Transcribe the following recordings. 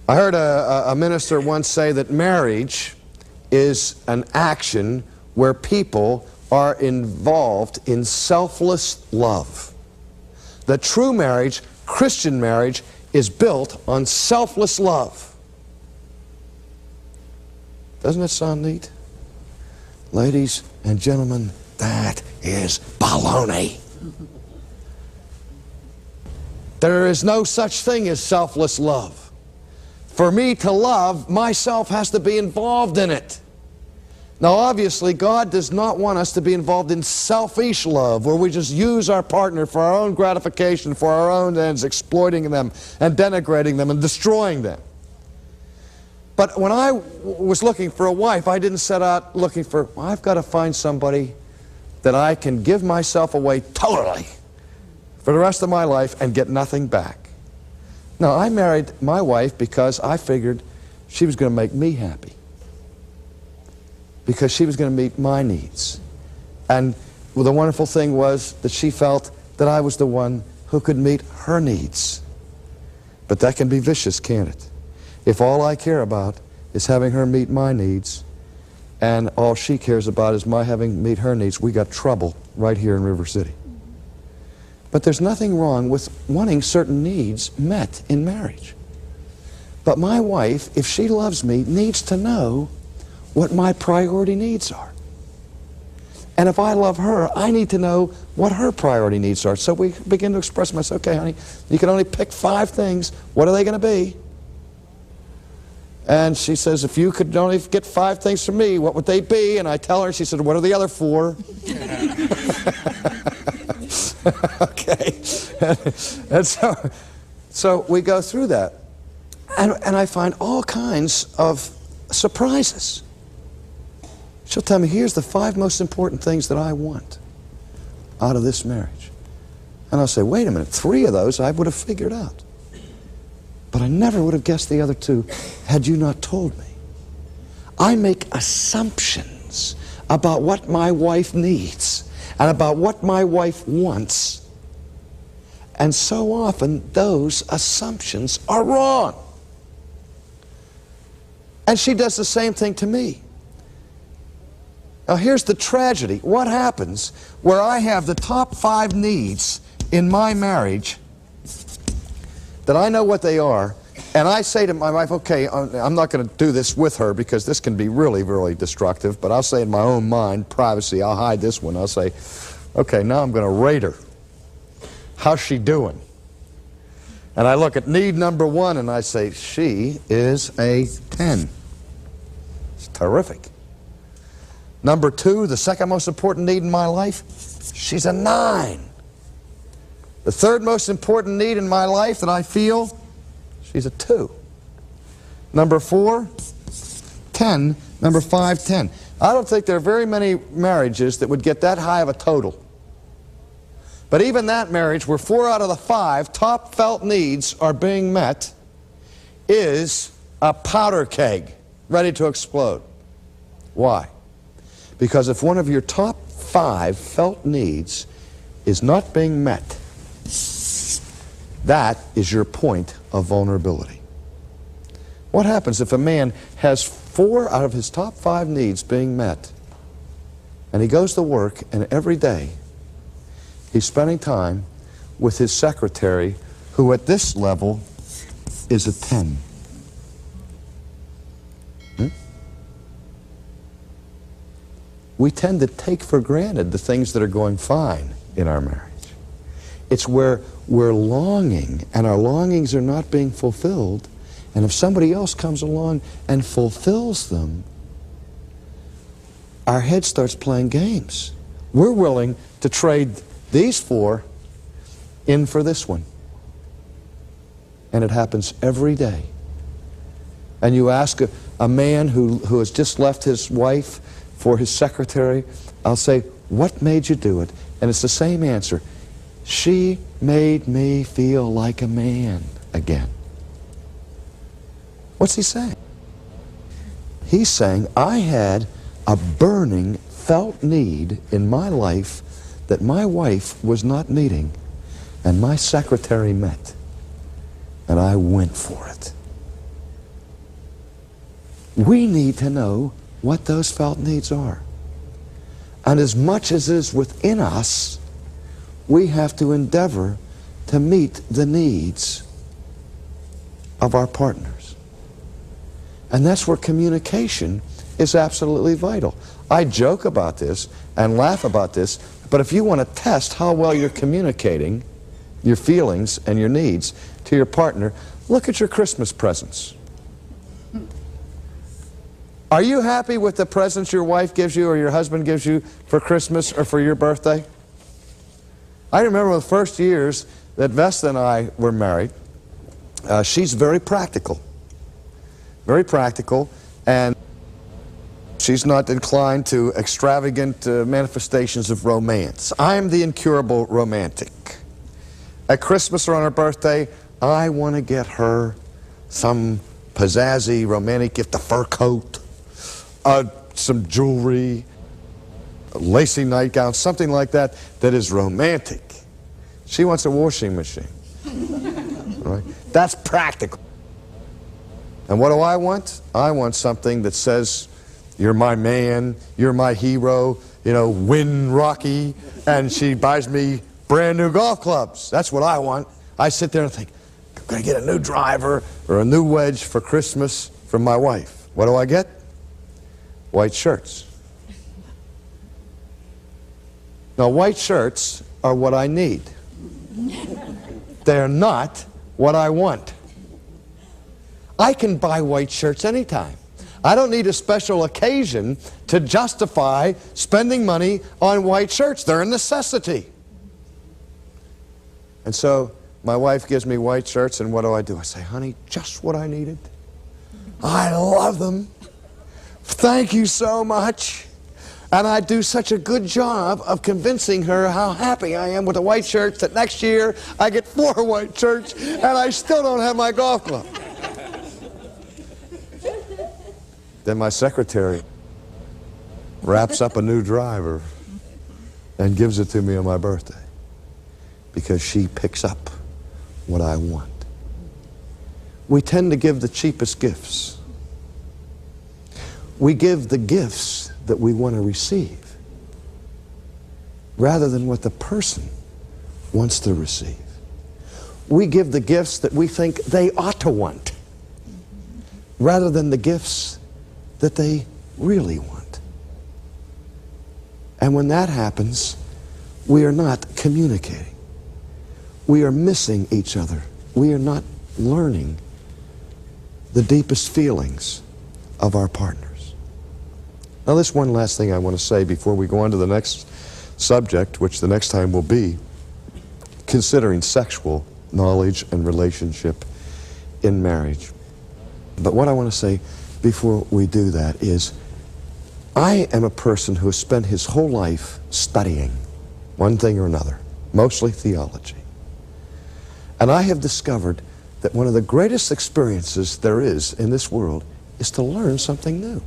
I heard a minister once say that marriage is an action where people are involved in selfless love. The true marriage, Christian marriage, is built on selfless love. Doesn't it sound neat? Ladies and gentlemen, that is baloney. There is no such thing as selfless love. For me to love, myself has to be involved in it. Now obviously God does not want us to be involved in selfish love, where we just use our partner for our own gratification, for our own ends, exploiting them and denigrating them and destroying them. But when I was looking for a wife, I didn't set out looking for, well, I've got to find somebody that I can give myself away totally for the rest of my life and get nothing back. No, I married my wife because I figured she was going to make me happy, because she was going to meet my needs. And well, the wonderful thing was that she felt that I was the one who could meet her needs. But that can be vicious, can't it? If all I care about is having her meet my needs, and all she cares about is my having meet her needs, we got trouble right here in River City. But there's nothing wrong with wanting certain needs met in marriage. But my wife, if she loves me, needs to know what my priority needs are. And if I love her, I need to know what her priority needs are. So we begin to express them. I say, okay, honey, you can only pick 5 things. What are they going to be? And she says, if you could only get 5 things from me, what would they be? And I tell her, she said, what are the other 4? Okay. And so we go through that. And I find all kinds of surprises. She'll tell me, here's the 5 most important things that I want out of this marriage. And I'll say, wait a minute, 3 of those I would have figured out. But I never would have guessed the other 2 had you not told me. I make assumptions about what my wife needs and about what my wife wants. And so often those assumptions are wrong. And she does the same thing to me. Now here's the tragedy. What happens where I have the top 5 needs in my marriage that I know what they are, and I say to my wife, okay, I'm not going to do this with her because this can be really, really destructive, but I'll say in my own mind, privacy, I'll hide this one. I'll say, okay, now I'm going to rate her. How's she doing? And I look at need number 1 and I say, she is a 10. It's terrific. Number 2, the second most important need in my life, she's a 9. The third most important need in my life that I feel, she's a 2. Number 4, 10. Number 5, 10. I don't think there are very many marriages that would get that high of a total. But even that marriage where 4 out of the 5 top felt needs are being met is a powder keg ready to explode. Why? Because if one of your top 5 felt needs is not being met, that is your point of vulnerability. What happens if a man has 4 out of his top 5 needs being met, and he goes to work, and every day he's spending time with his secretary, who at this level is a 10? We tend to take for granted the things that are going fine in our marriage. It's where we're longing, and our longings are not being fulfilled, and if somebody else comes along and fulfills them, our head starts playing games. We're willing to trade these 4 in for this one. And it happens every day. And you ask a man who has just left his wife for his secretary, I'll say, what made you do it? And it's the same answer. She made me feel like a man again. What's he saying? He's saying, I had a burning, felt need in my life that my wife was not meeting, and my secretary met, and I went for it. we need to know what those felt needs are. And as much as is within us, we have to endeavor to meet the needs of our partners. And that's where communication is absolutely vital. I joke about this and laugh about this, but if you want to test how well you're communicating your feelings and your needs to your partner, look at your Christmas presents. Are you happy with the presents your wife gives you or your husband gives you for Christmas or for your birthday? I remember the first years that Vesta and I were married. She's very practical, and she's not inclined to extravagant manifestations of romance. I'm the incurable romantic. At Christmas or on her birthday, I want to get her some pizzazzy romantic gift, a fur coat, some jewelry, a lacy nightgown, something like that that is romantic. She wants a washing machine. Right? That's practical. And what do I want? I want something that says, you're my man, you're my hero, you know, win Rocky, and she buys me brand new golf clubs. That's what I want. I sit there and think, I'm going to get a new driver or a new wedge for Christmas from my wife. What do I get? White shirts. Now, white shirts are what I need. They're not what I want. I can buy white shirts anytime. I don't need a special occasion to justify spending money on white shirts. They're a necessity. And so my wife gives me white shirts, and what do? I say, honey, just what I needed. I love them. Thank you so much. And I do such a good job of convincing her how happy I am with the white shirts that next year I get 4 white shirts and I still don't have my golf club. Then my secretary wraps up a new driver and gives it to me on my birthday because she picks up what I want. We tend to give the cheapest gifts. We give the gifts that we want to receive rather than what the person wants to receive. We give the gifts that we think they ought to want rather than the gifts that they really want. And when that happens, we are not communicating. We are missing each other. We are not learning the deepest feelings of our partners. Now, there's one last thing I want to say before we go on to the next subject, which the next time will be considering sexual knowledge and relationship in marriage. But what I want to say before we do that is, I am a person who has spent his whole life studying one thing or another, mostly theology. And I have discovered that one of the greatest experiences there is in this world is to learn something new.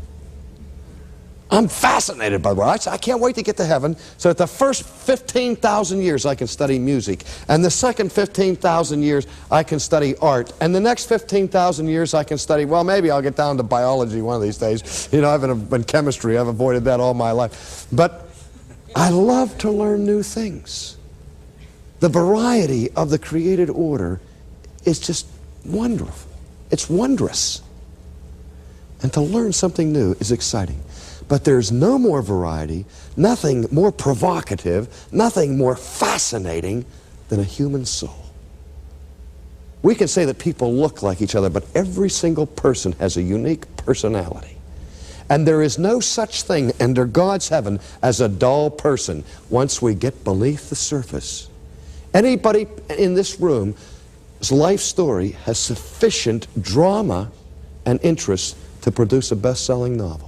I'm fascinated by the word. I can't wait to get to heaven so that the first 15,000 years I can study music, and the second 15,000 years I can study art, and the next 15,000 years I can study, well, maybe I'll get down to biology one of these days. You know, I've been chemistry. I've avoided that all my life. But I love to learn new things. The variety of the created order is just wonderful. It's wondrous. And to learn something new is exciting. But there's no more variety, nothing more provocative, nothing more fascinating than a human soul. We can say that people look like each other, but every single person has a unique personality. And there is no such thing under God's heaven as a dull person once we get beneath the surface. Anybody in this room's life story has sufficient drama and interest to produce a best-selling novel.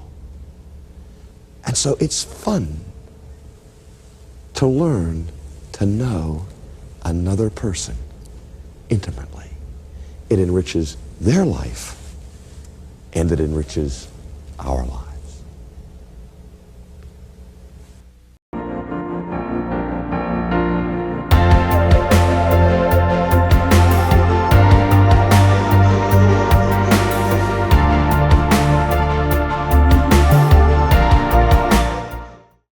And so it's fun to learn to know another person intimately. It enriches their life, and it enriches our lives.